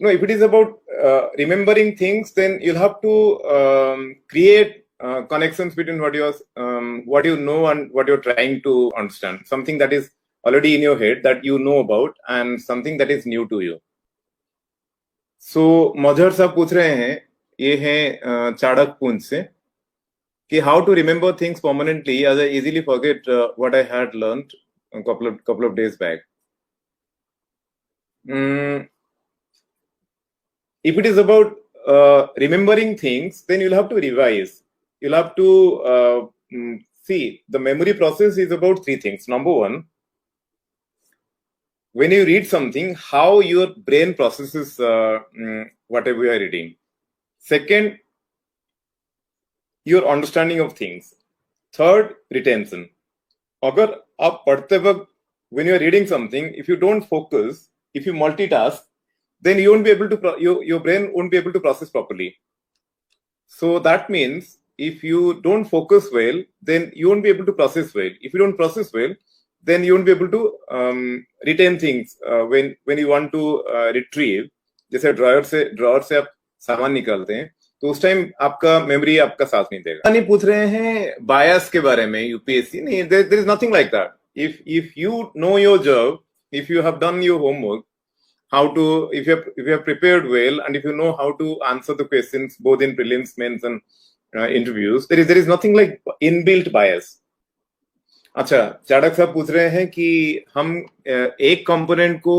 No, if it is about remembering things, then you'll have to create connections between what you know and what you're trying to understand. Something that is already in your head that you know about, and something that is new to you. So मजहर साहब पूछ रहे हैं, ये हैं चाणक्यपुंज से, कि how to remember things permanently as I easily forget what I had learned a couple of days back. If it is about remembering things, then you'll have to revise. You'll have to see, the memory process is about three things. Number one, when you read something, how your brain processes whatever you are reading. Second, your understanding of things. Third, retention. अगर आप पढ़ते वक्त, when you are reading something, if you don't focus, if you multitask, then you won't be able to, your brain won't be able to process properly. So that means if you don't focus well, then you won't be able to process well. If you don't process well, then you won't be able to retain things when you want to retrieve. जैसे drawer से आप सामान निकालते हैं, तो उस time आपका memory आपका साथ नहीं देगा. नहीं पूछ रहे हैं बायस के बारे में यूपीएससी नहीं, there is nothing like that. If you know your job, if you have done your homework, if you have prepared well, and if you know how to answer the questions both in prelims, mains and interviews, there is nothing like inbuilt bias. अच्छा, चाणक साहब पूछ रहे हैं कि हम एक component को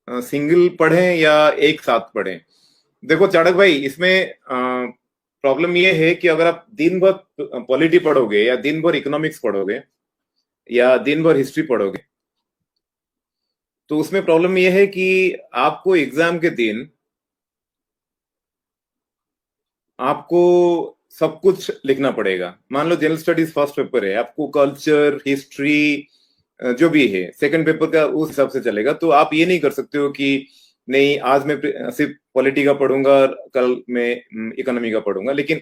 single पढ़ें या एक साथ पढ़ें. देखो चाणक भाई, इसमें प्रॉब्लम ये है कि अगर आप दिन भर पॉलिटी पढ़ोगे या दिन भर इकोनॉमिक्स पढ़ोगे या दिन भर हिस्ट्री पढ़ोगे, तो उसमें प्रॉब्लम ये है कि आपको एग्जाम के दिन आपको सब कुछ लिखना पड़ेगा. मान लो जनरल स्टडीज फर्स्ट पेपर है, आपको कल्चर, हिस्ट्री जो भी है सेकंड पेपर का उस हिसाब से चलेगा. तो आप ये नहीं कर सकते हो कि नहीं आज मैं सिर्फ पॉलिटी का पढ़ूंगा, कल मैं इकोनॉमी का पढ़ूंगा. लेकिन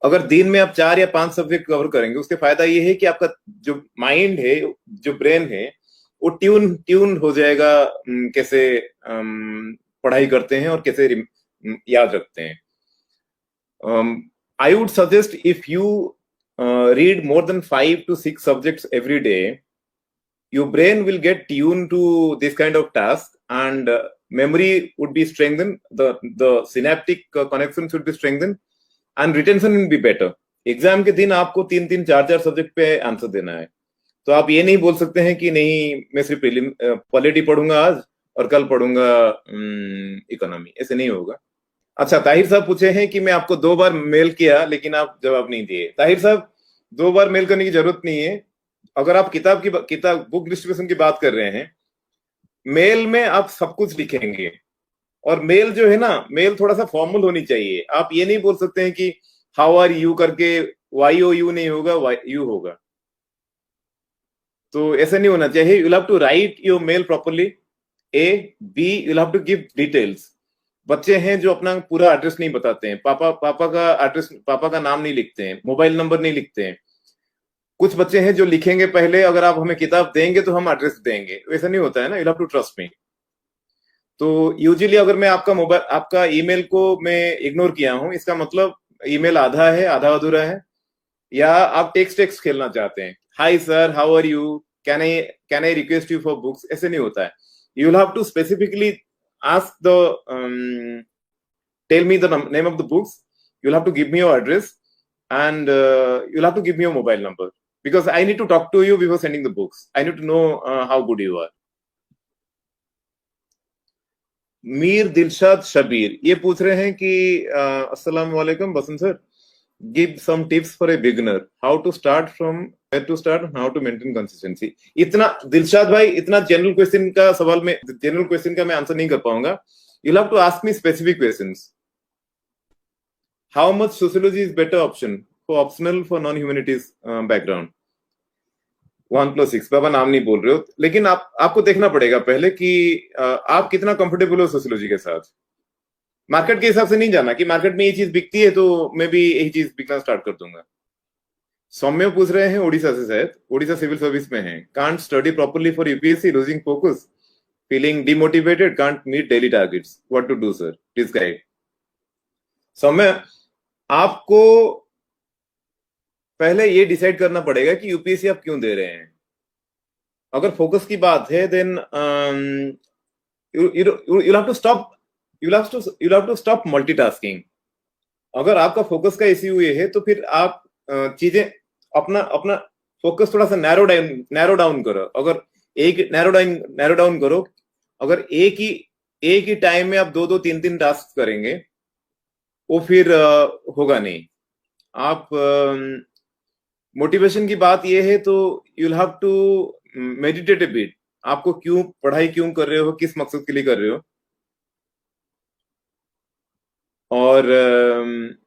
अगर दिन में आप 4 या 5 सब्जेक्ट कवर करेंगे, उसके फायदा ये है कि आपका जो माइंड है, जो ब्रेन है, वो ट्यून हो जाएगा कैसे पढ़ाई करते हैं और कैसे याद रखते हैं. I would suggest if you read more than 5 to 6 subjects every day, your brain will get tuned to this kind of task, and memory would be strengthened, the synaptic connections would be strengthened, and retention will be better. Exam के दिन आपको 3-3, 4-4 subject पे answer देना है, तो आप ये नहीं बोल सकते हैं कि नहीं मैं सिर्फ पॉलिटी पढ़ूंगा आज और कल पढ़ूंगा इकोनॉमी. ऐसे नहीं होगा. अच्छा, ताहिर साहब पूछे हैं कि मैं आपको 2 बार मेल किया लेकिन आप जवाब नहीं दिए. ताहिर साहब, 2 बार मेल करने की जरूरत नहीं है. अगर आप किताब बुक डिस्ट्रीब्यूशन की बात कर रहे हैं, मेल में आप सब कुछ लिखेंगे, और मेल जो है ना, मेल थोड़ा सा फॉर्मल होनी चाहिए. आप ये नहीं बोल सकते हैं कि हाउ आर यू करके YOU नहीं होगा, YU होगा. तो ऐसा नहीं होना चाहिए. You have to write your mail properly. A, B, you have to give details. बच्चे हैं जो अपना पूरा एड्रेस नहीं बताते हैं, पापा का नाम नहीं लिखते हैं, मोबाइल नंबर नहीं लिखते हैं. कुछ बच्चे हैं जो लिखेंगे पहले, अगर आप हमें किताब देंगे तो हम एड्रेस देंगे. वैसा नहीं होता है ना. You have to trust me. तो यूजुअली अगर मैं आपका ईमेल को मैं इग्नोर किया हूं, इसका मतलब ईमेल आधा है, आधा अधूरा है, या आप टेक्स्ट खेलना चाहते हैं. Hi sir, how are you, can I request you for books. ऐसे नहीं होता है. You will have to specifically ask tell me the name of the books. You'll have to give me your address, and you'll have to give me your mobile number, because I need to talk to you before sending the books. I need to know how good you are. Mir Dilshad Shabir ये पूछ रहे हैं कि अस्सलाम वालेकुम Basant sir, give some tips for a beginner, how to start, from where to start, how to maintain consistency. इतना दिलशाद भाई, इतना जनरल क्वेश्चन का सवाल में, जनरल क्वेश्चन का मैं आंसर नहीं कर पाऊंगा. You'll have to ask me specific questions. How much sociology is better option for optional for non-humanities background? 1+6. बाबा नाम नहीं बोल रहे हो, लेकिन आपको देखना पड़ेगा पहले कि आप कितना कंफर्टेबल हो सोशियोलॉजी के साथ. मार्केट के हिसाब से नहीं जाना कि मार्केट में ये चीज बिकती है तो मैं भी यही चीज बिकना स्टार्ट कर दूंगा. सौम्य पूछ रहे हैं उड़ीसा से, शायद उड़ीसा सिविल सर्विस में है. Can't study properly for UPSC, losing focus. feeling demotivated, can't meet daily targets. What to do, sir? Please guide. समय आपको पहले ये डिसाइड करना पड़ेगा कि यूपीएससी आप क्यों दे रहे हैं. अगर फोकस की बात है, then you'll have to stop. You'll have to stop multitasking. अगर आपका फोकस का इश्यू ये है, तो फिर आप चीजें अपना अपना फोकस थोड़ा सा नैरो डाउन करो. अगर एक नैरो डाउन करो. अगर एक ही टाइम में आप 2 3 टास्क करेंगे, वो फिर होगा नहीं. आप मोटिवेशन की बात ये है, तो you'll have to meditate a bit. आपको पढ़ाई क्यों कर रहे हो, किस मकसद के लिए कर रहे हो. और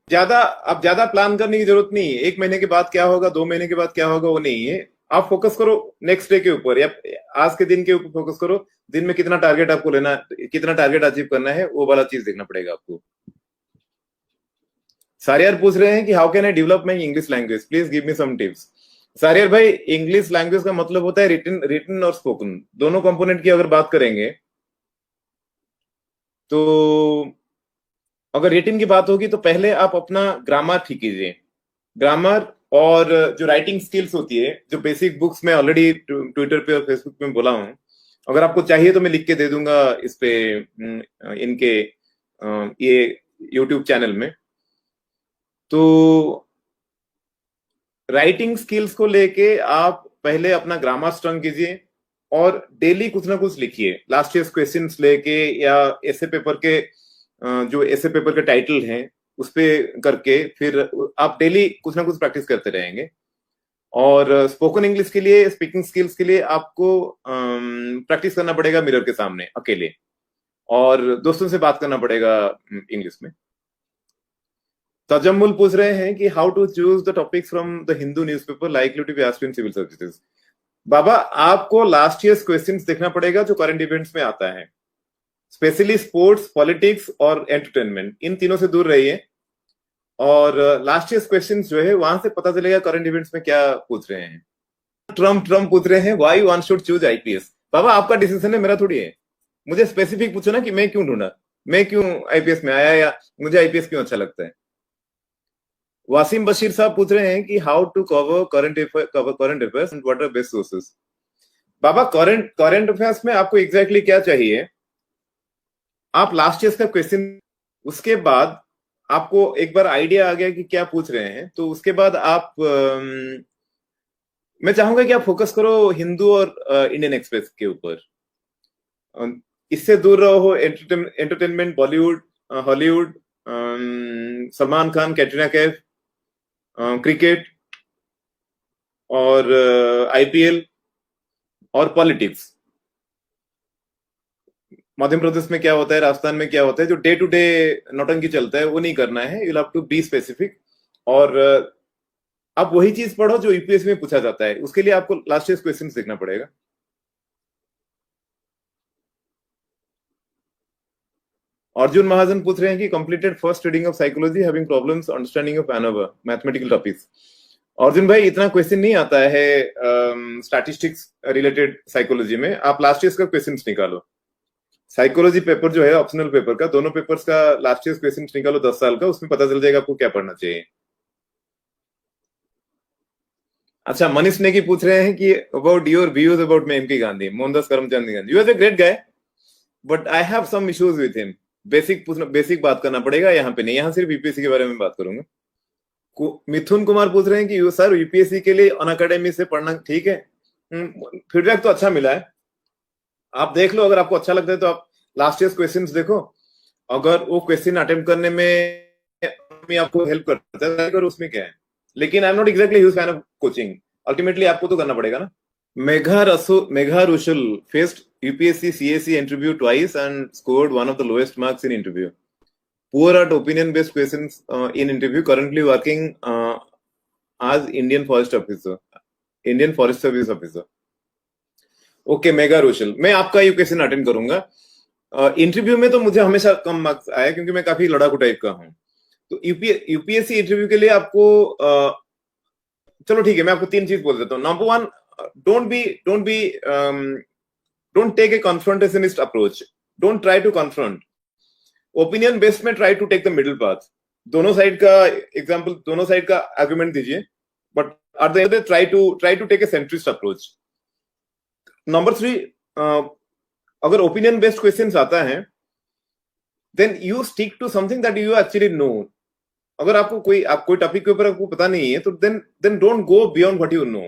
ज्यादा प्लान करने की जरूरत नहीं है. 1 महीने के बाद क्या होगा, 2 महीने के बाद क्या होगा, वो नहीं है. आप फोकस करो नेक्स्ट डे के ऊपर, या आज के दिन के ऊपर फोकस करो. दिन में कितना टारगेट आपको लेना, कितना टारगेट अचीव करना है, वो वाला चीज देखना पड़ेगा आपको. सारियार पूछ रहे हैं कि how can I develop my English language, please give me some tips. सारियार भाई, इंग्लिश लैंग्वेज का मतलब होता है रिटन और स्पोकन, दोनों कंपोनेंट की अगर बात करेंगे, तो अगर रिटन की बात होगी तो पहले आप अपना ग्रामर ठीक कीजिए. ग्रामर और जो राइटिंग स्किल्स होती है, जो बेसिक बुक्स में ऑलरेडी ट्विटर पे और फेसबुक पे बोला हूं. अगर आपको चाहिए तो मैं लिख के दे दूंगा इस पे, इनके ये यूट्यूब चैनल में. तो राइटिंग स्किल्स को लेके आप पहले अपना ग्रामर स्ट्रॉन्ग कीजिए, और डेली कुछ ना कुछ लिखिए. लास्ट ईयर क्वेश्चंस लेके, या ऐसे पेपर के जो ऐसे पेपर के टाइटल हैं उस पे करके, फिर आप डेली कुछ ना कुछ प्रैक्टिस करते रहेंगे. और स्पोकन इंग्लिश के लिए, स्पीकिंग स्किल्स के लिए आपको प्रैक्टिस करना पड़ेगा मिरर के सामने अकेले, और दोस्तों से बात करना पड़ेगा इंग्लिश में. तजम्मुल पूछ रहे हैं कि how to choose the topics from the Hindu newspaper likely to be asked in civil services. बाबा, आपको लास्ट ईयर क्वेश्चंस देखना पड़ेगा जो करंट इवेंट्स में आता है. स्पेशली स्पोर्ट्स, पॉलिटिक्स और एंटरटेनमेंट, इन तीनों से दूर रहिए. और लास्ट ईयर क्वेश्चंस जो है, वहां से पता चलेगा करंट इवेंट्स में क्या पूछ रहे हैं. ट्रम्प पूछ रहे हैं why one should choose IPS. बाबा, आपका डिसीजन है, मेरा थोड़ी है. मुझे स्पेसिफिक पूछो ना कि मैं क्यों ढूंढा, मैं क्यों आईपीएस में आया, या मुझे आईपीएस क्यों अच्छा लगता है. वासिम बशीर साहब पूछ रहे हैं कि how to cover current affairs and what are best sources. बाबा, करंट अफेयर्स में आपको एग्जैक्टली क्या चाहिए. आप लास्ट ईयर का क्वेश्चन, उसके बाद आपको एक बार आइडिया आ गया कि क्या पूछ रहे हैं, तो उसके बाद आप मैं चाहूंगा कि आप फोकस करो हिंदू और इंडियन एक्सप्रेस के ऊपर. इससे दूर रहो entertainment, Bollywood, Hollywood, Salman Khan, Katrina Kaif, cricket और आईपीएल और पॉलिटिक्स. मध्य प्रदेश में क्या होता है, राजस्थान में क्या होता है, जो डे टू डे नौटंकी चलता है, वो नहीं करना है. You have to be specific. और आप वही चीज पढ़ो जो यूपीएससी में पूछा जाता है. उसके लिए आपको लास्ट ईयर क्वेश्चंस देखना पड़ेगा. अर्जुन महाजन पूछ रहे हैं कि completed first reading of psychology, having problems understanding of ANOVA mathematical topics. Arjun भाई, इतना क्वेश्चन नहीं आता है स्टैटिस्टिक्स रिलेटेड साइकोलॉजी में. आप लास्ट ईयर का क्वेश्चंस निकालो. साइकोलॉजी पेपर जो है ऑप्शनल पेपर का, दोनों पेपर्स का लास्ट ईयर क्वेश्चंस निकालो 10 साल का, उसमें पता चल जाएगा आपको क्या पढ़ना चाहिए. अच्छा, मनीष नेगी पूछ रहे हैं कि about your views about MP Gandhi, Mohandas Karamchand Gandhi. You are a great guy, but I have some issues with him. Basic बात करना पड़ेगा, यहाँ पे नहीं. यहाँ सिर्फ यूपीएससी के बारे में बात करूंगा. मिथुन कुमार पूछ रहे हैं कि सर, यूपीएससी के लिए अन अकेडमी से पढ़ना ठीक है. फीडबैक तो अच्छा मिला है, आप देख लो. अगर आपको अच्छा लगता है तो आप लास्ट ईयर क्वेश्चंस देखो. अगर वो क्वेश्चन अटेम्प्ट करने में आपको हेल्प करता है, अगर उसमें क्या है. लेकिन I am not exactly huge fan of coaching. Ultimately आपको तो करना पड़ेगा ना. Megha Rushal faced UPSC CAC interview twice and scored one of the lowest marks in interview. Poor at opinion-based questions in interview. Currently working as Indian Forest Service Officer. Okay मेगा रोशल, मैं आपका ये क्वेश्चन अटेंड करूंगा. इंटरव्यू में तो मुझे हमेशा कम मार्क्स आया, क्योंकि मैं काफी लड़ाकू टाइप का हूं. तो यूपीएससी इंटरव्यू के लिए आपको चलो ठीक है, मैं आपको 3 चीज बोल देता हूँ. Number 1, don't be Don't take a confrontationist approach. Don't try to confront. Opinion based में try to take the middle path. दोनों साइड का एग्जांपल, दोनों साइड का आर्गुमेंट दीजिए, but at the end try to take a centrist approach. Number 3, अगर opinion based questions आता है, then you stick to something that you actually know. अगर आपको कोई टॉपिक के ऊपर आपको पता नहीं है, तो then don't go beyond what you know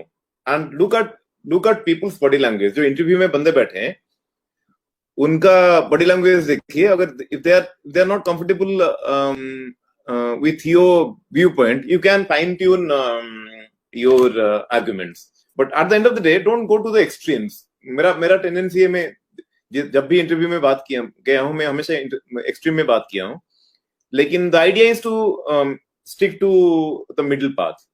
and look at people's body language. जो इंटरव्यू में बंदे बैठे हैं, उनका बॉडी लैंग्वेज देखिए. अगर if they are not comfortable with your viewpoint, you can fine tune your arguments, but at the end of the day don't go to the extremes. मेरा tendency है, मैं जब भी इंटरव्यू में बात गया हूं, मैं हमेशा एक्सट्रीम में बात किया हूं, लेकिन the idea is to stick to the middle path.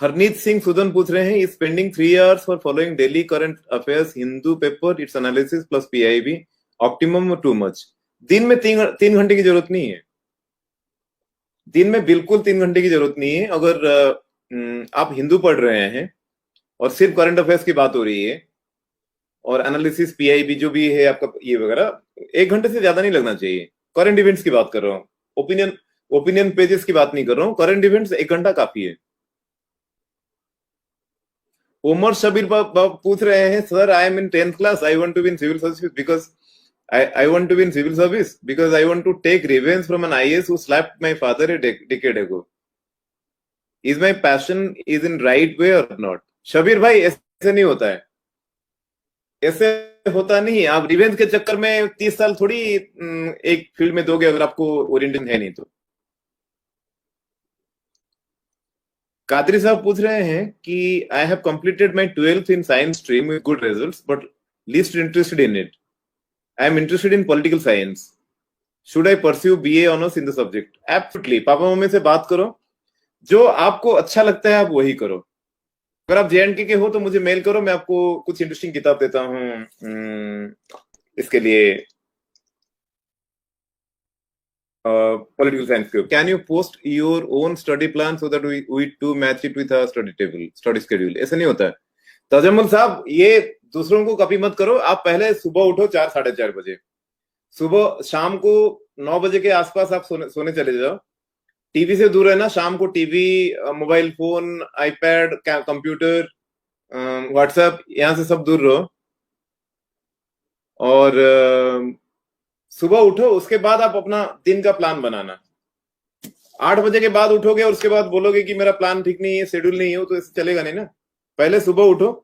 Harneet Singh Sudan पूछ रहे हैं, is spending 3 hours for following daily current affairs Hindu paper, it's analysis plus PIB optimum or too much? दिन में 3 घंटे की जरूरत नहीं है. दिन में बिल्कुल 3 घंटे की जरूरत नहीं है. अगर आप हिंदू पढ़ रहे हैं और सिर्फ करंट अफेयर्स की बात हो रही है और एनालिसिस पीआईबी जो भी है आपका ये वगैरह, 1 घंटे से ज्यादा नहीं लगना चाहिए. करंट इवेंट्स की बात कर रहा हूँ, ओपिनियन पेजेस की बात नहीं कर रहा हूँ. करंट इवेंट्स 1 घंटा काफी है. उमर शबीर पूछ रहे हैं, sir I am in 10th class, I want to be in civil service because I want to be in civil service because I want to take revenge from an IAS who slapped my father a decade ago. Is my passion is in right way or not? Shabir भाई, ऐसे नहीं होता है, ऐसे होता नहीं. आप revenge के चक्कर में 30 साल थोड़ी एक फील्ड में दोगे अगर आपको ओरिएंटेशन है नहीं तो. कादरी साहब पूछ रहे हैं कि I have completed my 12th in science stream with good results but least interested in it. I am interested in political science. Should I pursue BA honors in the subject? Absolutely. Papa mummy से बात करो, जो आपको अच्छा लगता है आप वही करो. अगर आप JNK के हो तो मुझे मेल करो, मैं आपको कुछ इंटरेस्टिंग किताब देता हूँ इसके लिए, पॉलिटिकल साइंस के. Can you post your own study plan so that we to match it with a study schedule? ऐसा नहीं होता है तजम्मुल साहब, ये दूसरों को कॉपी मत करो. आप पहले सुबह उठो 4 साढ़े 4 बजे, सुबह शाम को 9 बजे के आसपास आप सोने चले जाओ. टीवी से दूर रहना. शाम को TV, mobile phone, iPad, computer, WhatsApp, यहां से सब दूर रहो. और सुबह उठो, उसके बाद आप अपना दिन का प्लान बनाना. 8 बजे के बाद उठोगे और उसके बाद बोलोगे कि मेरा प्लान ठीक नहीं है, शेड्यूल नहीं है, तो ऐसे चलेगा नहीं ना. पहले सुबह उठो,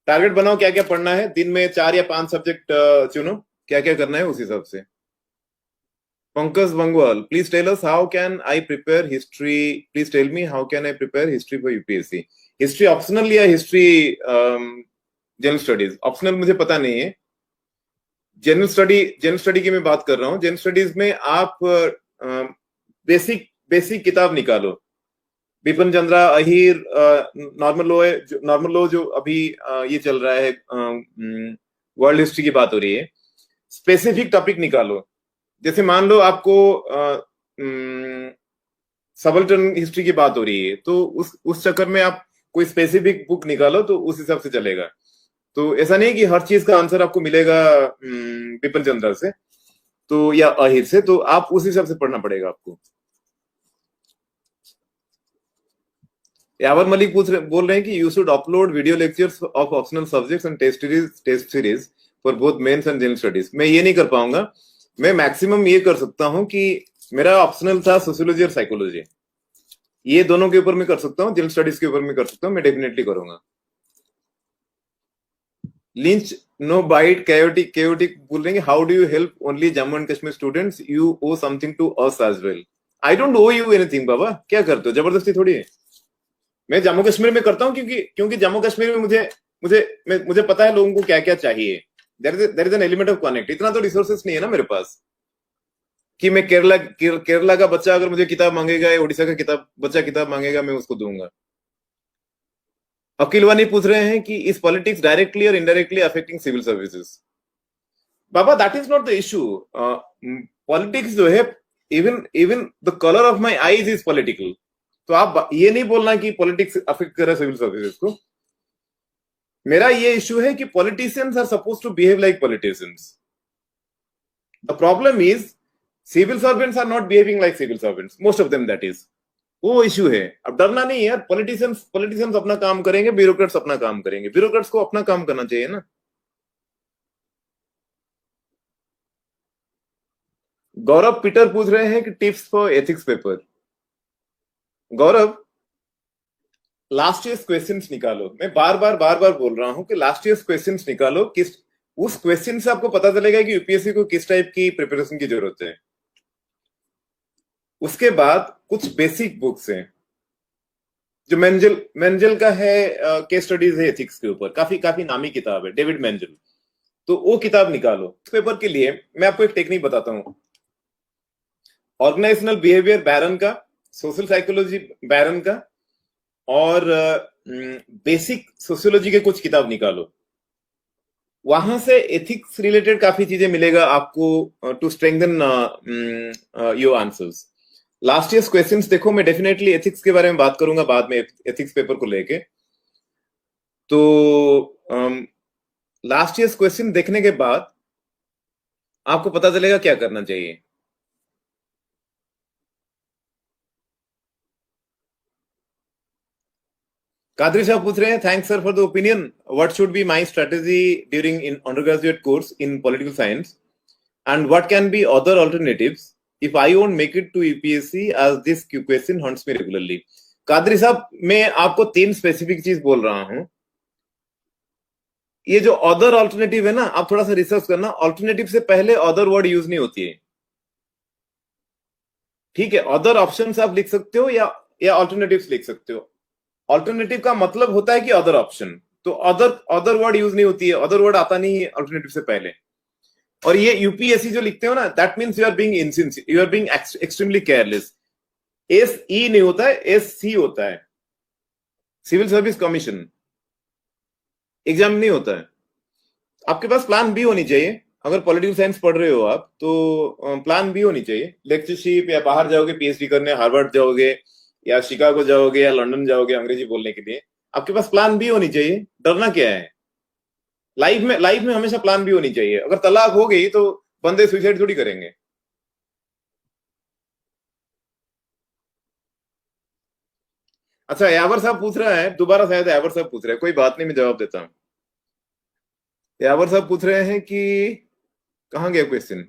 टारगेट बनाओ क्या क्या पढ़ना है. दिन में 4 या 5 सब्जेक्ट चुनो, क्या क्या करना है उस हिसाब से. Pankaj Bangwal, please tell us how can I prepare history. Please tell me how can I prepare history for UPSC. History optional या हिस्ट्री जनरल स्टडीज? ऑप्शनल मुझे पता नहीं है. जनरल स्टडी की मैं बात कर रहा हूँ. जनरल स्टडीज में आप बेसिक किताब निकालो. बिपिन चंद्रा, अहीर, नॉर्मल लॉ जो अभी ये चल रहा है, वर्ल्ड हिस्ट्री की बात हो रही है. स्पेसिफिक टॉपिक निकालो. जैसे मान लो आपको सबल्टन हिस्ट्री की बात हो रही है, तो उस चक्कर में आप कोई स्पेसिफिक बुक निकालो, तो उस हिसाब से चलेगा. तो ऐसा नहीं कि हर चीज का आंसर आपको मिलेगा बिपिन चंद्रा से तो या अहीर से, तो आप उस हिसाब से पढ़ना पड़ेगा आपको. यावर मलिक बोल रहे हैं कि you should upload video lectures of optional subjects and test series for both mains and general studies. मैं ये नहीं कर पाऊंगा. मैं मैक्सिमम ये कर सकता हूं कि मेरा ऑप्शनल था सोशियोलॉजी और साइकोलॉजी, ये दोनों के ऊपर मैं कर सकता हूँ. जनरल स्टडीज के ऊपर मैं कर सकता हूँ. मैं डेफिनेटली करूंगा. लिंच नो बाइट chaotic बोल रहे हैं, how do you help only Jammu and Kashmir students, you owe something to us as well. I don't owe you anything बाबा. क्या करते हो, जबरदस्ती थोड़ी है. मैं जम्मू कश्मीर में करता हूँ क्योंकि जम्मू कश्मीर में मुझे पता है लोगों को क्या क्या चाहिए. There is an element of connect. इतना तो रिसोर्सेस नहीं है ना मेरे पास कि मैं केरला का बच्चा अगर मुझे किताब मांगेगा या उड़ीसा का बच्चा किताब मांगेगा, मैं उसको दूंगा. अकील वानी पूछ रहे हैं कि इज पॉलिटिक्स डायरेक्टली और इनडायरेक्टली अफेक्टिंग सिविल सर्विसेज? बाबा, that is not the issue. Politics जो है, even the colour of my eyes is political. तो आप ये नहीं बोलना कि पॉलिटिक्स अफेक्ट कर रहा है सिविल सर्विसेज को. मेरा ये इश्यू है कि politicians are suppose to behave like politicians. The problem is civil servants are not behaving like civil servants, most of them, that is वो इश्यू है. अब डरना नहीं है यार, पॉलिटिशियंस पॉलिटिशियंस अपना काम करेंगे, ब्यूरोक्रेट्स अपना काम करेंगे. ब्यूरोक्रेट्स को अपना काम करना चाहिए ना. गौरव पीटर पूछ रहे हैं कि tips for ethics paper. Gaurav, last years questions निकालो. मैं बार बार बोल रहा हूं कि लास्ट ईयर्स क्वेश्चंस निकालो. किस उस क्वेश्चन से आपको पता चलेगा कि यूपीएससी को किस टाइप की प्रिपरेशन की जरूरत है. उसके बाद कुछ बेसिक बुक्स हैं जो मेंजल मेंजल का है, केस स्टडीज है एथिक्स के ऊपर, काफी काफी नामी किताब है, डेविड मेंजल. तो वो किताब निकालो. इस पेपर के लिए मैं आपको एक टेक्निक बताता हूं. ऑर्गेनाइजेशनल बिहेवियर बैरन का, सोशल साइकोलॉजी बैरन का, और बेसिक सोशियोलॉजी के कुछ किताब निकालो. वहां से एथिक्स रिलेटेड काफी चीजें मिलेगा आपको to strengthen your answers. Last years questions देखो. मैं डेफिनेटली एथिक्स के बारे में बात करूंगा बाद में, एथिक्स पेपर को लेके. तो लास्ट ईयर्स क्वेश्चन देखने के बाद आपको पता चलेगा क्या करना चाहिए. कादरी साहब पूछ रहे हैं, thanks sir for the opinion, what should be my strategy during in undergraduate course in political science and what can be other alternatives if I won't make it to UPSC as this question haunts me regularly. Qadri साहब, मैं आपको 3 specific चीज बोल रहा हूं. ये जो other alternative है ना, आप थोड़ा सा रिसर्च करना. अल्टरनेटिव से पहले अदर वर्ड यूज नहीं होती है. ठीक है, अदर ऑप्शंस आप लिख सकते हो या अल्टरनेटिव्स लिख सकते हो. अल्टरनेटिव का मतलब होता है कि अदर ऑप्शन. तो अदर वर्ड यूज नहीं होती है, अदर वर्ड आता नहीं है अल्टरनेटिव से पहले. और ये यूपीएससी जो लिखते हो ना, that means you are being insincere, you are being extremely careless. एस ई नहीं होता है, एस सी होता है. सिविल सर्विस कमीशन एग्जाम नहीं होता है. आपके पास प्लान बी होनी चाहिए. अगर पॉलिटिकल साइंस पढ़ रहे हो आप, तो प्लान बी होनी चाहिए. लेक्चरशिप, या बाहर जाओगे पीएचडी करने, हार्वर्ड जाओगे या शिकागो जाओगे या लंदन जाओगे अंग्रेजी बोलने के लिए, आपके पास प्लान बी होनी चाहिए. डरना क्या है. लाइफ में हमेशा प्लान बी होनी चाहिए. अगर तलाक हो गई तो बंदे सुसाइड थोड़ी करेंगे. अच्छा, यावर साहब पूछ रहा है दोबारा, शायद यावर साहब पूछ रहे हैं, कोई बात नहीं, मैं जवाब देता हूं. यावर साहब पूछ रहे हैं कि कहां गया question.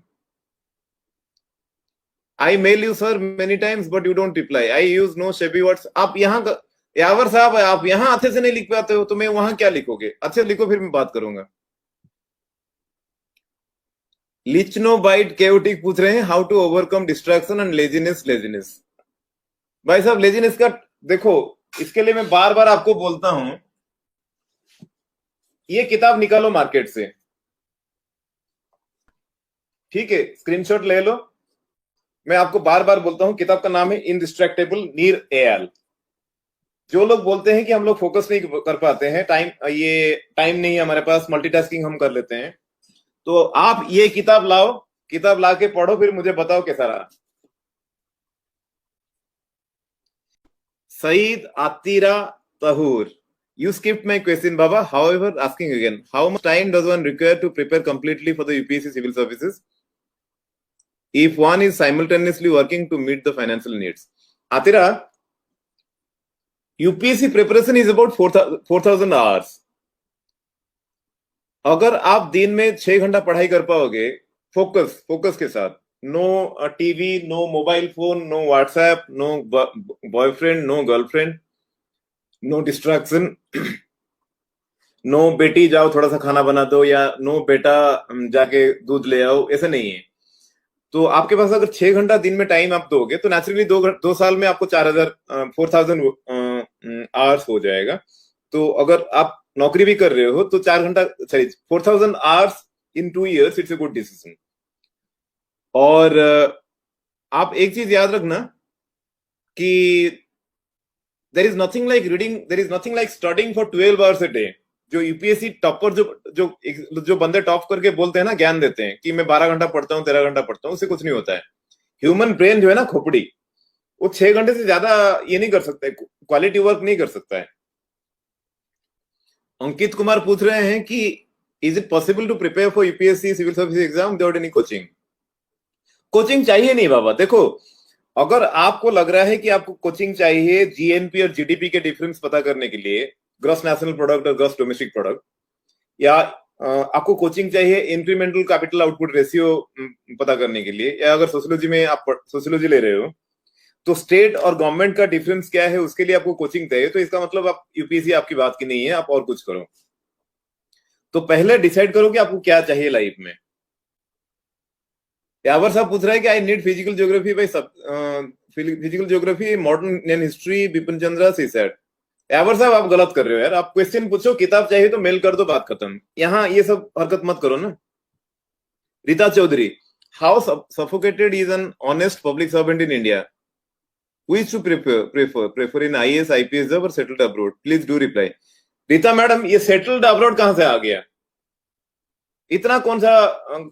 I mail you sir many times but you don't reply. I use no shabby words. आप यहाँ यावर साहब, आप यहाँ अच्छे से नहीं लिख पाते हो तो मैं वहां क्या लिखोगे. अच्छे से लिखो, फिर मैं बात करूंगा. लिचनो बाइट केओटिक पूछ रहे हैं, how to overcome distraction and laziness. भाई साहब, लेजीनेस का देखो, इसके लिए मैं बार बार आपको बोलता हूं, ये किताब निकालो मार्केट से. ठीक है, स्क्रीनशॉट ले लो. मैं आपको बार बार बोलता हूं, किताब का नाम है इनडिस्ट्रैक्टेबल, नीर एल. जो लोग बोलते हैं कि हम लोग फोकस नहीं कर पाते हैं, टाइम नहीं है हमारे पास, मल्टीटास्किंग हम कर लेते हैं, तो आप ये किताब लाओ, किताब ला के पढ़ो, फिर मुझे बताओ कैसा रहा. Saeed आतिरा Tahawwur, you skipped my question, Baba. However, asking again, how much time does one require to prepare completely for the UPSC civil services if one is simultaneously working to meet the financial needs? Atira, UPSC preparation is about 4,000 hours. अगर आप दिन में 6 घंटा पढ़ाई कर पाओगे, focus के साथ, no TV, no mobile phone, no WhatsApp, no boyfriend, no girlfriend, no distraction, no बेटी जाओ थोड़ा सा खाना बना दो, या नो बेटा जाके दूध ले आओ, ऐसा नहीं है. तो आपके पास अगर 6 घंटा दिन में टाइम आप दोगे तो नेचुरली 2 साल में आपको 4,000 आवर्स हो जाएगा. तो अगर आप नौकरी भी कर रहे हो तो 4 घंटा, sorry, 4,000 hours in 2 years, it's a good decision. और आप एक चीज याद रखना कि there is nothing like reading, there is nothing like studying for 12 hours a day. जो यूपीएससी टॉपर, जो बंदे टॉप करके बोलते हैं ना, ज्ञान देते हैं कि मैं 12 घंटा पढ़ता हूँ, 13 घंटा पढ़ता हूँ, उससे कुछ नहीं होता है. ह्यूमन ब्रेन जो है ना, खोपड़ी, वो 6 घंटे से ज्यादा ये नहीं कर सकता है, क्वालिटी वर्क नहीं कर सकता है. अंकित कुमार पूछ रहे हैं कि is it possible to prepare for UPSC civil service exam without any coaching? Coaching चाहिए नहीं बाबा। देखो, अगर आपको लग रहा है कि आपको कोचिंग चाहिए जीएनपी और जीडीपी के डिफरेंस पता करने के लिए, ग्रॉस नेशनल प्रोडक्ट और ग्रॉस डोमेस्टिक प्रोडक्ट, या आपको कोचिंग चाहिए इंक्रीमेंटल कैपिटल आउटपुट रेशियो पता करने के लिए, या अगर सोशियोलॉजी में आप सोशियोलॉजी ले रहे हो तो स्टेट और गवर्नमेंट का डिफरेंस क्या है उसके लिए आपको कोचिंग चाहिए, तो इसका मतलब आप यूपीएससी आपकी बात की नहीं है, आप और कुछ करो। तो पहले डिसाइड करो कि आपको क्या चाहिए लाइफ में। यावर साहब पूछ रहा है कि I need physical geography by sub physical geography modern Indian history Bipin Chandra CSAT. Yawar साहब आप गलत कर रहे हो यार, आप क्वेश्चन पूछो, किताब चाहिए तो मेल कर दो, बात खत्म। यहाँ ये सब हरकत मत करो ना। Rita Chaudhary, how suffocated is an honest public servant in India? Which to prefer in IAS, IPS job or settled abroad? Please do reply. Rita madam, ये सेटल्ड अब्रॉड कहां से आ गया? इतना कौन सा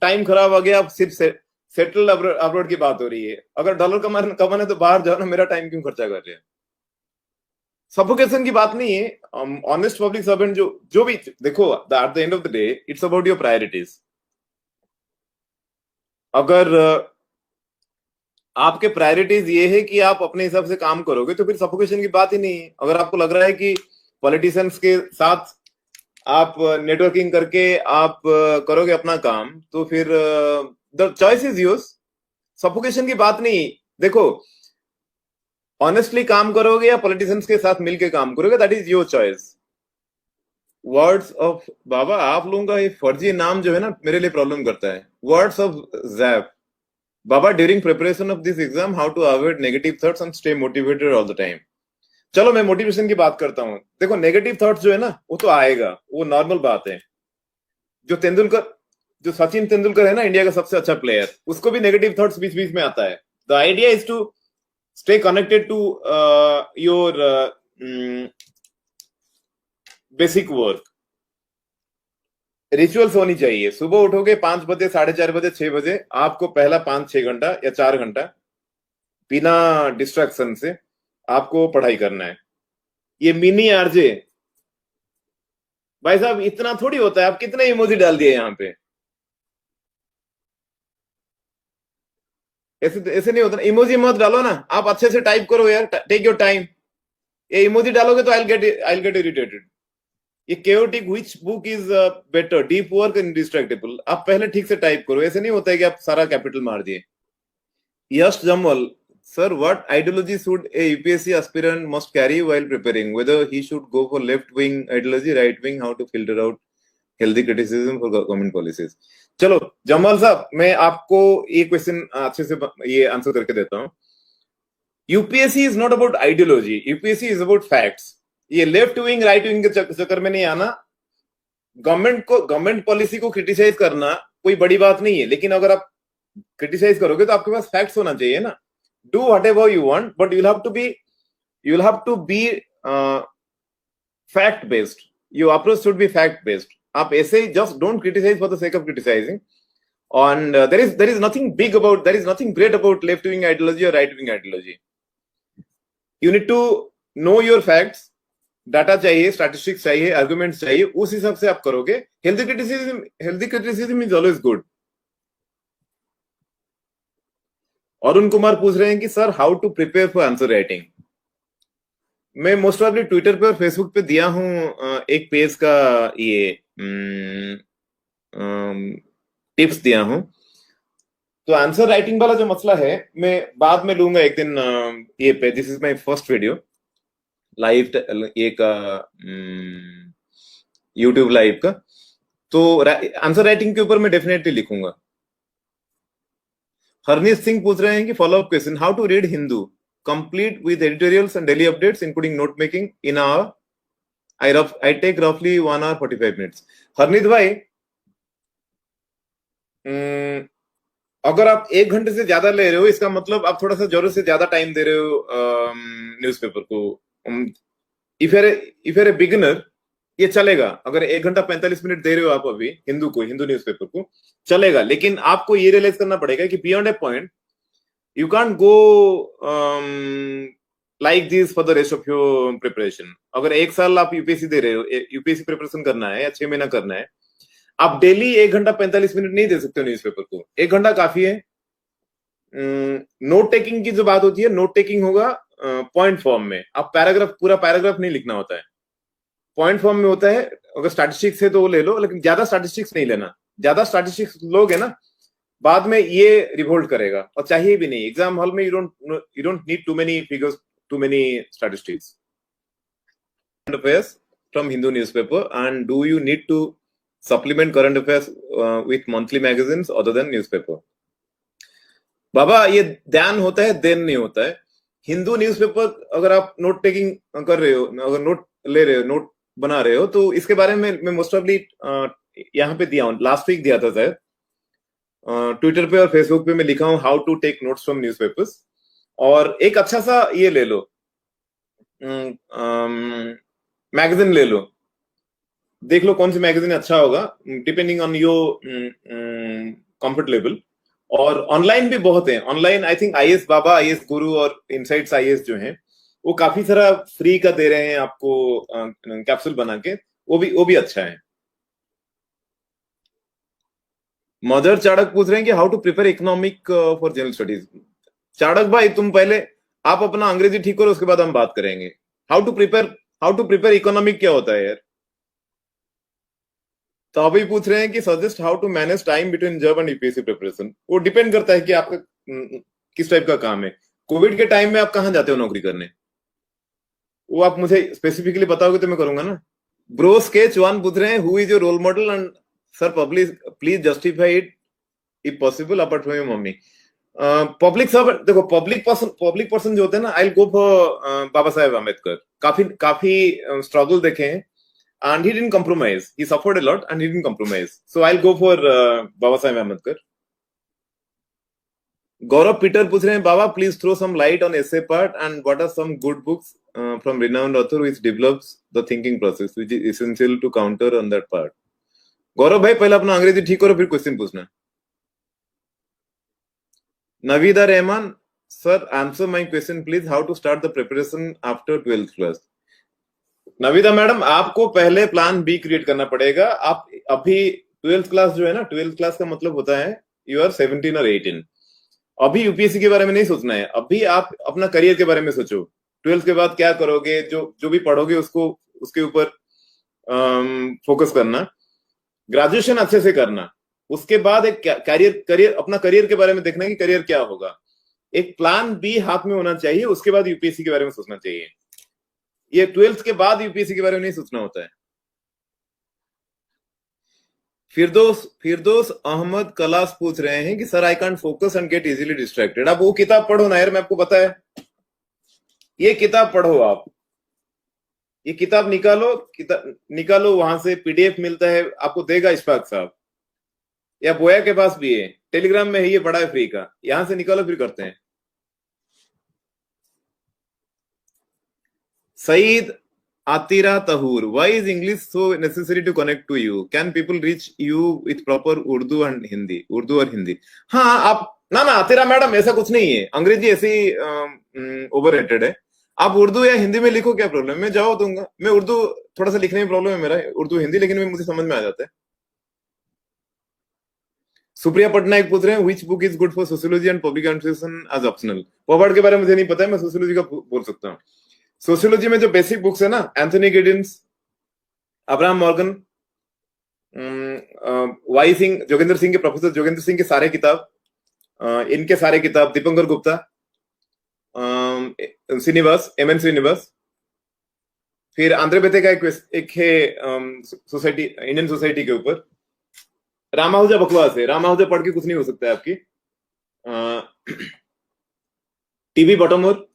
टाइम खराब आ गया? आप सिर्फ सेटल्ड अब्रॉड की बात हो रही है। अगर डॉलर कमाने तो बाहर जाओ ना, मेरा टाइम क्यों खर्चा कर रहे हैं? सफोकेशन की बात नहीं है। ऑनेस्ट पब्लिक सर्वेंट जो भी देखो, eight the end of the day it's about your priorities. अगर आपके प्रायोरिटीज ये है कि आप अपने हिसाब से काम करोगे तो फिर सफोकेशन की बात ही नहीं है। अगर आपको लग रहा है कि पॉलिटिशियंस के साथ आप नेटवर्किंग करके आप करोगे अपना काम, तो फिर the choice is yours. Suffocation की बात नहीं। देखो, ऑनेस्टली काम करोगे या पॉलिटिशियंस के साथ मिलकर काम करोगे, that is your choice. Words of बाबा, आप लोगों का ये फर्जी नाम जो है ना मेरे लिए प्रॉब्लम करता है। वर्ड्स ऑफ जैप बाबा, during preparation of this exam how to avoid negative thoughts and stay motivated all the time. चलो मैं मोटिवेशन की बात करता हूं। देखो, नेगेटिव थॉट्स जो है ना वो तो आएगा, वो नॉर्मल बात है। जो सचिन तेंदुलकर है ना, इंडिया का सबसे अच्छा प्लेयर, उसको भी नेगेटिव थॉट्स बीच बीच में आता है। The idea is to stay connected to your basic work. Rituals होनी चाहिए। सुबह उठोगे 5 बजे, 4:30 बजे, 6 बजे, आपको पहला 5-6 घंटा या 4 घंटा बिना डिस्ट्रैक्शन से आपको पढ़ाई करना है। ये मिनी आरजे भाई साहब, इतना थोड़ी होता है। आप कितने इमोजी डाल दिए यहाँ पे? ऐसे नहीं होता ना। इमोजी मत डालो ना, आप अच्छे से टाइप करो यार, टेक योर टाइम। ये इमोजी डालोगे तो आई गेट इरिटेटेड। ये chaotic which book is better, Deep Work and Distractable. आप पहले ठीक से टाइप करो। ऐसे नहीं होता है कि आप सारा कैपिटल मार दिए। Yash Jamal, sir what ideology should a UPSC aspirant must carry while preparing, whether he should go for left wing ideology, right wing, how to filter out healthy criticism for government policies? चलो जमल साहब, मैं आपको ये question अच्छे से ये answer करके देता हूं। UPSC is not about ideology, UPSC is about facts. ये लेफ्ट विंग राइट विंग के चक्कर में नहीं आना। गवर्नमेंट पॉलिसी को क्रिटिसाइज करना कोई बड़ी बात नहीं है, लेकिन अगर आप क्रिटिसाइज करोगे तो आपके पास फैक्ट्स होना चाहिए ना। Do whatever you want, but you'll have to be fact based. Your approach should be fact based. आप ऐसे just don't criticize for the sake of criticizing. And there is nothing big about, there is nothing great about left wing ideology or right wing ideology. You need to know your facts. Data चाहिए, statistics चाहिए, arguments चाहिए, उस हिसाब से आप करोगे। Healthy criticism is always good. Arun Kumar पूछ रहे हैं कि sir how to prepare for answer writing. मैं मोस्ट प्रॉब्ली ट्विटर पे और फेसबुक पे दिया हूं एक पेज का ये टिप्स दिया हूं। तो आंसर राइटिंग वाला जो मसला है मैं बाद में लूंगा एक दिन ये पे। This is my first video live, एक यूट्यूब लाइव का। तो आंसर राइटिंग के ऊपर मैं डेफिनेटली लिखूंगा। हरनीत सिंह पूछ रहे हैं कि follow up question, how to read Hindu complete with editorials and daily updates including note making in an hour? I take roughly 1 hour 45 minutes. Harneet भाई, अगर आप 1 घंटे से ज्यादा ले रहे हो, इसका मतलब आप थोड़ा सा जरूरत से ज्यादा टाइम दे रहे हो न्यूज़पेपर को। इफ यूर ए बिगिनर, ये चलेगा। अगर 1 घंटा 45 मिनट दे रहे हो आप अभी हिंदू न्यूज़पेपर को, चलेगा। लेकिन आपको ये रियलाइज करना पड़ेगा कि beyond A point you can't go like this for the rest of your preparation. अगर 1 साल आप यूपीएससी दे रहे हो, यूपीएससी प्रिपरेशन करना है या 6 महीना करना है, आप डेली 1 घंटा 45 मिनट नहीं दे सकते हो न्यूज़पेपर को। 1 घंटा काफी है। नोट टेकिंग की जो बात होती है, नोट टेकिंग होगा पॉइंट फॉर्म में। आप पैराग्राफ, पूरा पैराग्राफ नहीं लिखना होता है, पॉइंट फॉर्म में होता है। अगर स्टैटिस्टिक्स है तो वो ले लो, लेकिन ज्यादा स्टैटिस्टिक्स नहीं लेना। ज्यादा स्टैटिस्टिक्स लोगे ना, बाद में ये रिवोल्ट करेगा, और चाहिए भी नहीं। एग्जाम हॉल में you don't need too many figures, too many statistics. Current affairs from Hindu newspaper, and do you need to supplement current affairs with monthly magazines other than newspaper? बाबा ये ध्यान होता है, देन नहीं होता है। Hindu newspaper अगर आप नोट टेकिंग कर रहे हो, अगर नोट ले रहे हो, नोट बना रहे हो, तो इसके बारे में मैं मोस्ट ऑफली यहाँ पे दिया हूँ, लास्ट वीक दिया था शायद। ट्विटर पे और फेसबुक पे मैं लिखा हूँ how to take notes from newspapers. और एक अच्छा सा ये ले लो, मैगजीन ले लो, देख लो कौन सी मैगजीन अच्छा होगा, depending on your comfort level. और ऑनलाइन भी बहुत है। Online I think IAS Baba, IAS गुरु और इनसाइट्स आईएएस जो हैं, वो काफी सारा फ्री का दे रहे हैं आपको, कैप्सूल बना के। वो भी अच्छा है। मदर चाणक पूछ रहे हैं कि how to prepare economic for general studies. Chanak भाई, तुम पहले आप अपना अंग्रेजी ठीक करो, उसके बाद हम बात करेंगे। हाउ टू प्रिपेयर इकोनॉमिक क्या होता है यार। तो अभी पूछ रहे हैं कि suggest how to manage time between job and UPSC preparation. वो डिपेंड करता है कि आपका किस टाइप का काम है। कोविड के टाइम में आप कहाँ जाते हो नौकरी करने, वो आप मुझे स्पेसिफिकली बताओगे तो मैं करूंगा ना। ब्रो स्केच 1 पूछ रहे हैं who is your role model, and sir please justify it if possible apart from your mummy. Public सब देखो, पब्लिक पर्सन जो होते हैं ना, आई गो फॉर बाबा साहेब आम्बेडकर। काफी स्ट्रगल देखे हैं, and he didn't compromise. He suffered a lot and he didn't compromise. So I'll go for Baba Saheb Ambedkar. Gaurav Peter पूछ रहे हैं बाबा please throw some light on essay part and what are some good books from renowned author which develops the thinking process which is essential to counter on that part. गौरव भाई पहले अपना अंग्रेजी ठीक करो, फिर क्वेश्चन पूछना। Navida Rahman, sir answer my question please, how to start the preparation after 12th class. Navida madam, आपको पहले प्लान बी क्रिएट करना पड़ेगा। आप अभी 12th क्लास जो है ना, 12th क्लास का मतलब होता है यू आर 17 और 18। अभी यूपीएससी के बारे में नहीं सोचना है, अभी आप अपना करियर के बारे में सोचो। 12th के बाद क्या करोगे, जो भी पढ़ोगे उसको, उसके ऊपर फोकस करना। ग्रेजुएशन अच्छे से करना, उसके बाद एक करियर अपना करियर के बारे में देखना कि करियर क्या होगा। एक प्लान बी हाथ में होना चाहिए, उसके बाद यूपीएससी के बारे में सोचना चाहिए। ये 12th के बाद यूपीएससी के बारे में नहीं सोचना होता है। फिरदौस अहमद कलास पूछ रहे हैं कि sir I can't focus and get easily distracted. आप वो किताब पढ़ो ना यार, मैं आपको पता है, ये किताब पढ़ो आप, ये किताब निकालो वहां से, पीडीएफ मिलता है आपको, देगा इशफाक साहब या बोया के पास भी है, टेलीग्राम में है, ये बड़ा है फ्री का, यहां से निकालो फिर करते हैं। Saeed Atira Tahur, why is English so necessary to connect to you? Can people reach you with proper Urdu and Hindi? Urdu और हिंदी। हाँ आप ना आतिरा मैडम, ऐसा कुछ नहीं है, अंग्रेजी ऐसे ही ओवररेटेड है। आप उर्दू या हिंदी में लिखो, क्या प्रॉब्लम, मैं जवाब दूंगा। मैं उर्दू थोड़ा सा लिखने में प्रॉब्लम है मेरा, उर्दू हिंदी, लेकिन मुझे समझ में आ जाता है। सुप्रिया पटनायक पूछ रहे हैं which book is good for sociology and public administration as optional. पॉवर्ड के बारे में मुझे नहीं पता है, मैं सोशियोलॉजी का बोल सकता हूँ। सोशियोलॉजी में जो बेसिक बुक्स है ना, Anthony Giddens, Abraham Morgan, Y Singh, Jogendra Singh के, प्रोफेसर जोगेंद्र सिंह के सारे किताब, इनके सारे किताब, दीपंकर गुप्ता, श्रीनिवास, एमएन श्रीनिवास, फिर आंध्र बेते का एक है सोसाइटी, इंडियन सोसाइटी के ऊपर। रामाहुजा बकवास है, रामाहुजा पढ़ के कुछ नहीं हो सकता है आपकी। टीवी बटोमोर,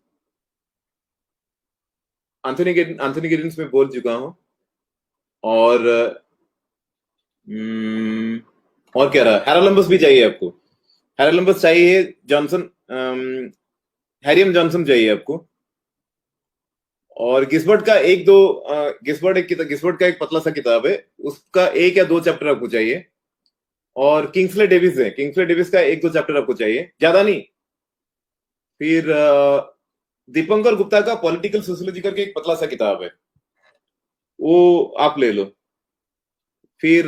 एंथनी गिडिंस में बोल चुका हूं। और क्या रहा, हैरोलम्बस भी चाहिए आपको, हैरोलम्बस चाहिए, जॉनसन, हैरियम जॉनसन चाहिए आपको। और गिस्बर्ट का गिस्बर्ट का एक पतला सा किताब है, उसका 1 या 2 चैप्टर आपको चाहिए। और किंग्सले डेविस है, किंग्सले डेविस का 1-2 चैप्टर आपको चाहिए, ज्यादा नहीं। फिर दीपंकर गुप्ता का पॉलिटिकल सोशियोलॉजी करके एक पतला सा किताब है, वो आप ले लो। फिर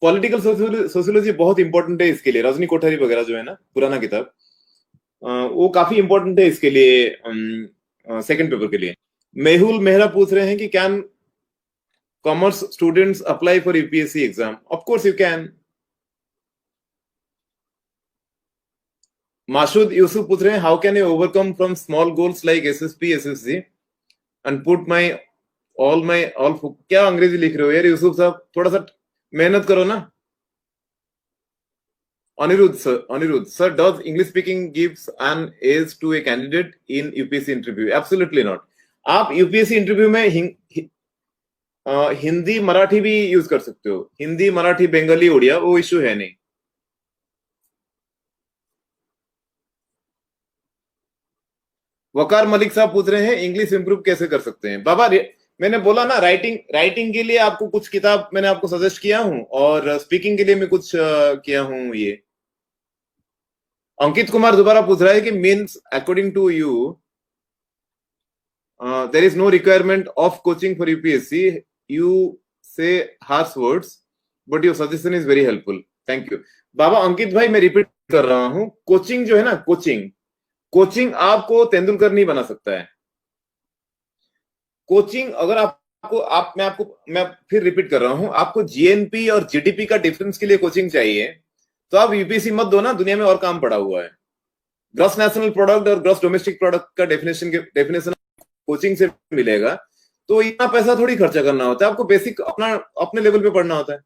पॉलिटिकल सोशियोलॉजी बहुत इंपॉर्टेंट है इसके लिए, रजनी कोठारी वगैरह जो है ना, पुराना किताब, वो काफी इंपॉर्टेंट है इसके लिए, सेकंड पेपर के लिए। मेहुल मेहरा पूछ रहे हैं कि can commerce students apply for UPSC exam? Of course you can. Masood Yusuf पूछ रहे हैं how can I overcome from small goals like SSP SSC and put my all क्या अंग्रेजी लिख रहे हो यार यूसुफ साहब, थोड़ा सा मेहनत करो ना। Anirudh sir, does English speaking gives an edge to a candidate in UPSC interview? Absolutely not. आप यूपीएससी इंटरव्यू में हिंदी मराठी भी यूज कर सकते हो, हिंदी मराठी बंगाली उड़िया, वो इश्यू है नहीं। वकार मलिक साहब पूछ रहे हैं इंग्लिश इंप्रूव कैसे कर सकते हैं? बाबा मैंने बोला ना, राइटिंग के लिए आपको कुछ किताब मैंने आपको सजेस्ट किया हूं, और स्पीकिंग के लिए मैं कुछ किया हूं ये। अंकित कुमार दोबारा पूछ रहा है कि means according to you there is no requirement of coaching for UPSC, you say harsh words but your suggestion is very helpful, thank you. बाबा अंकित भाई मैं रिपीट कर रहा हूं, कोचिंग जो है ना, कोचिंग आपको तेंदुलकर नहीं बना सकता है। कोचिंग अगर मैं फिर रिपीट कर रहा हूं, आपको जीएनपी और जीडीपी का डिफरेंस के लिए कोचिंग चाहिए, तो आप यूपीएससी मत दो ना, दुनिया में और काम पड़ा हुआ है। ग्रॉस नेशनल प्रोडक्ट और ग्रॉस डोमेस्टिक प्रोडक्ट का डेफिनेशन कोचिंग से मिलेगा, तो इतना पैसा थोड़ी खर्चा करना होता है, आपको बेसिक अपने लेवल पे पढ़ना होता है।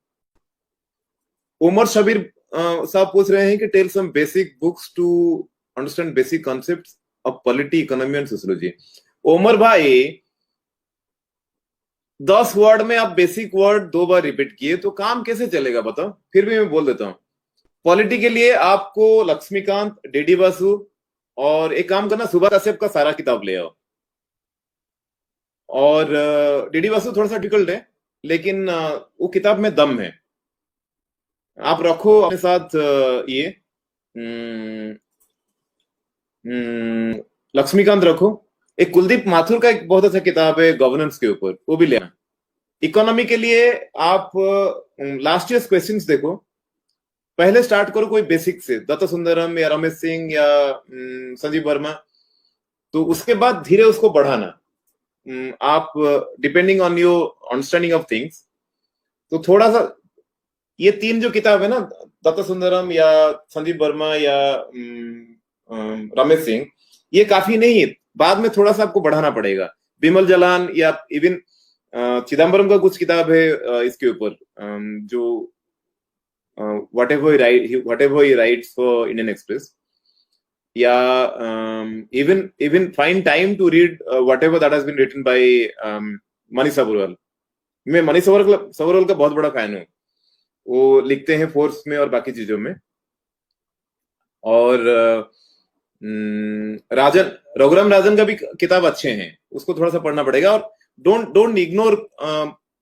उमर शबीर साहब पूछ रहे हैं कि tell some basic books to understand basic concepts of polity, economy and sociology. Umar भाई 10 वर्ड में आप बेसिक वर्ड 2 बार रिपीट किए तो काम कैसे चलेगा बताओ? फिर भी मैं बोल देता हूं, पॉलिटी के लिए आपको लक्ष्मीकांत, डीडी बासु, और एक काम करना, सुभाष कश्यप का सारा किताब ले आओ। और डीडी बासु थोड़ा सा डिफिकल्ट है, लेकिन वो किताब में दम है। आप रखो अपने साथ ये लक्ष्मीकांत रखो। एक कुलदीप माथुर का एक बहुत अच्छा किताब है गवर्नेंस के ऊपर, वो भी लेना। इकोनॉमी के लिए आप लास्ट ईयर क्वेश्चंस देखो, पहले स्टार्ट करो कोई बेसिक से, दत्त सुंदरम या रमेश सिंह या संजीव वर्मा, तो उसके बाद धीरे उसको बढ़ाना। आप depending on your understanding of things, तो थोड़ा सा ये 3 जो किताब है ना, दत्त सुंदरम या संजीव वर्मा या रमेश सिंह, ये काफी नहीं है, बाद में थोड़ा सा आपको बढ़ाना पड़ेगा। बिमल जलान या इवन चिदम्बरम का कुछ किताब है इसके ऊपर, जो whatever he writes for Indian Express, even find time to read whatever that has been written by Manish Sabharwal. मैं मनीष सबरवाल का बहुत बड़ा फैन हूँ, वो लिखते हैं फोर्स में और बाकी चीजों में। और रघुराम राजन का भी किताब अच्छे हैं, उसको थोड़ा सा पढ़ना पड़ेगा। और don't ignore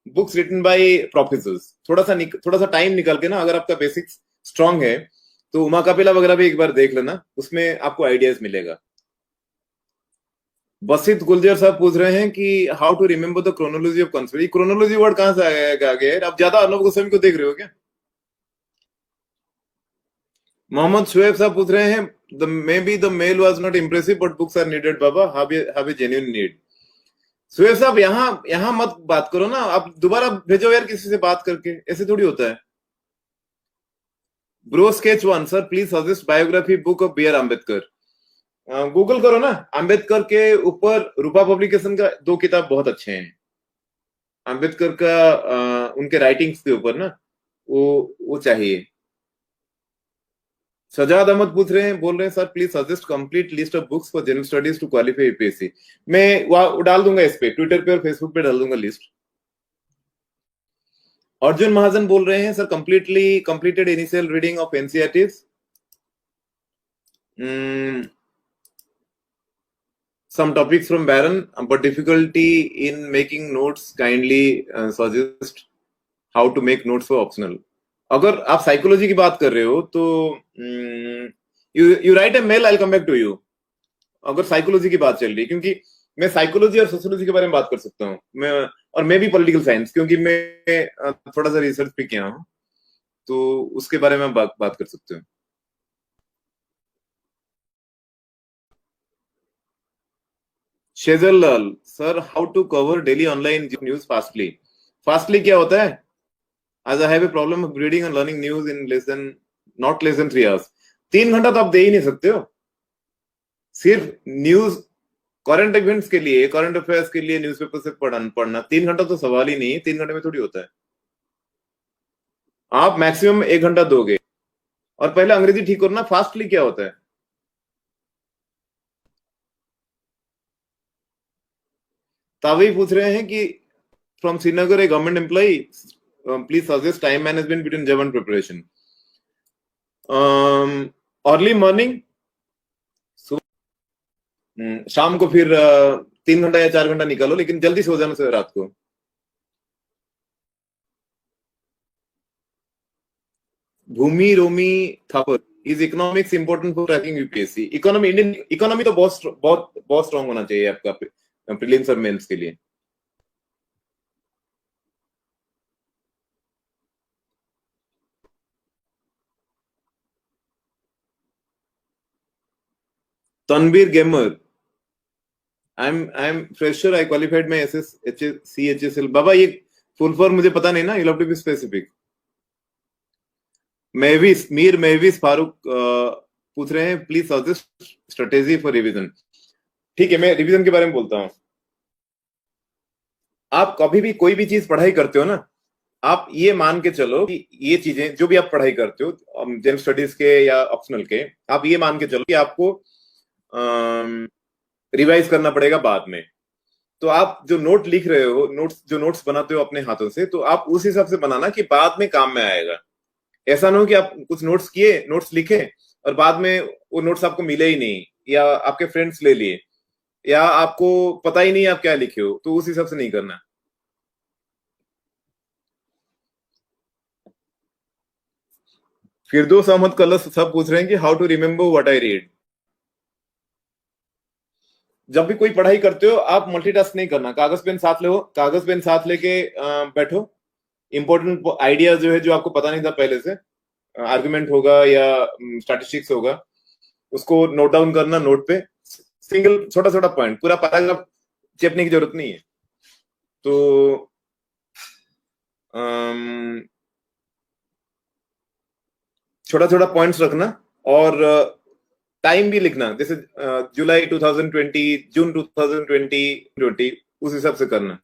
books written by professors, थोड़ा सा टाइम निकाल के ना, अगर आपका बेसिक्स स्ट्रांग है तो उमा कपिला वगैरह भी एक बार देख लेना, उसमें आपको आइडियाज मिलेगा। बसित गुलजर साहब पूछ रहे हैं कि how to remember the chronology of conspiracy. Chronology word कहां से आ गया? आप ज्यादा अर्नब गोस्वामी को देख रहे हो क्या? मोहम्मद शुएब साहब पूछ रहे हैं maybe the mail was not impressive but books are needed Baba, have a genuine need। Suhaib साहब यहाँ मत बात करो ना, आप दोबारा भेजो यार किसी से बात करके, ऐसे थोड़ी होता है। Bro sketch 1 sir please suggest biography book of B R Ambedkar. Google करो ना, अम्बेडकर के ऊपर रूपा पब्लिकेशन का 2 किताब बहुत अच्छे हैं, अम्बेडकर का उनके राइटिंग्स के ऊपर ना, वो चाहिए। सजाद अहमद बोल रहे हैं sir please suggest complete list of books for general studies to qualify UPSC. मैं वो डाल दूंगा इस पे, ट्विटर पे और फेसबुक पे डाल दूंगा लिस्ट। अर्जुन महाजन बोल रहे हैं sir completed initial reading of NCERTs, some topics from Baron but difficulty in making notes, kindly suggest how to make notes for optional। अगर आप साइकोलॉजी की बात कर रहे हो तो you write a mail, I will come back to you. अगर psychology की बात चल रही है, क्योंकि मैं साइकोलॉजी और सोशियोलॉजी के बारे में बात कर सकता हूँ मैं, और मैं भी पॉलिटिकल साइंस, क्योंकि मैं थोड़ा सा रिसर्च भी किया हूँ, तो उसके बारे में बात कर सकते हो। Shejal Lal sir, how to cover daily online news fastly? Fastly क्या होता है? As I have a problem of reading and learning news in not less than 3 hours. 3 घंटा तो आप दे ही नहीं सकते हो सिर्फ न्यूज, करंट इवेंट्स के लिए, करंट अफेयर्स के लिए न्यूज़पेपर से पढ़ना 3 घंटा तो सवाल ही नहीं है, 3 घंटे में थोड़ी होता है। आप मैक्सिमम 1 घंटा दोगे। और पहले अंग्रेजी ठीक करना, फास्टली क्या होता है? तावई पूछ रहे हैं कि from Srinagar A government employee, please suggest time management between जब एंड प्रिपरेशन। अर्ली मॉर्निंग, शाम को फिर 3 घंटा या 4 घंटा निकालो, लेकिन जल्दी सो जाना से रात को। Bhoomi Romi Thapar, is economics important for cracking UPSC? Economy, Indian economy तो बहुत बहुत बहुत स्ट्रांग होना चाहिए आपका प्रीलिम्स और मेंस के लिए। Tanveer gamer, I am fresher, I qualified my SSC CHSL. बाबा ये फुल फॉर्म मुझे पता नहीं ना, you have to be specific. Mahvish Mir Mahvish Farooq पूछ रहे हैं, please suggest strategy for revision. ठीक है, मैं रिवीजन के बारे में बोलता हूँ। आप कभी भी कोई भी चीज पढ़ाई करते हो ना, आप ये मान के चलो कि ये चीजें जो भी आप पढ़ाई करते हो, जनरल स्टडीज के या ऑप्शनल के, आप ये मान के चलो कि आपको रिवाइज करना पड़ेगा बाद में। तो आप जो नोट लिख रहे हो, नोट्स बनाते हो अपने हाथों से, तो आप उस हिसाब से बनाना कि बाद में काम में आएगा। ऐसा ना हो कि आप कुछ नोट्स किए, नोट्स लिखे, और बाद में वो नोट्स आपको मिले ही नहीं, या आपके फ्रेंड्स ले लिए, या आपको पता ही नहीं आप क्या लिखे हो, तो उस हिसाब से नहीं करना। फिरदौस अहमद कलस सब पूछ रहे हैं कि how to remember what I read. जब भी कोई पढ़ाई करते हो, आप मल्टीटास्क नहीं करना। कागज पेन साथ लो, कागज पेन साथ लेके बैठो। इंपॉर्टेंट आइडिया जो है, जो आपको पता नहीं था पहले से, आर्गुमेंट होगा या स्टैटिस्टिक्स होगा, उसको नोट डाउन करना नोट पे। सिंगल छोटा छोटा पॉइंट, पूरा पैराग्राफ चेपने की जरूरत नहीं है। तो छोटा छोटा पॉइंट्स रखना, और टाइम भी लिखना, जैसे जुलाई 2020, जून 2020, उस हिसाब से करना।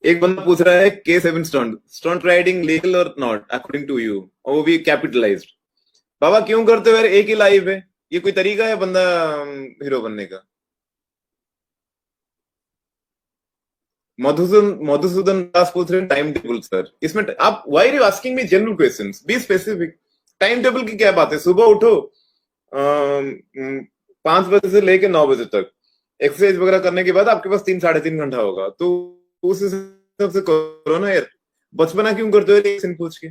एक बंदा पूछ रहा है K7 स्टंट राइडिंग लीगल और नॉट अकॉर्डिंग टू यू, और वो भी कैपिटलाइज्ड। बाबा क्यों करते हो यार, एक ही लाइव है, ये कोई तरीका है बंदा हीरो बनने का? मधुसूदन दास पूछ रहे हैं टाइम टेबल सर, इसमें आप why are you asking me general questions, be specific. Time table की क्या बात है? सुबह उठो 5 बजे से लेके 9 बजे तक, एक्सरसाइज वगैरह करने के बाद आपके पास 3 साढ़े 3 घंटा होगा, तो उस हिसाब से करो ना यार। बचपना क्यों करते हो पूछ के?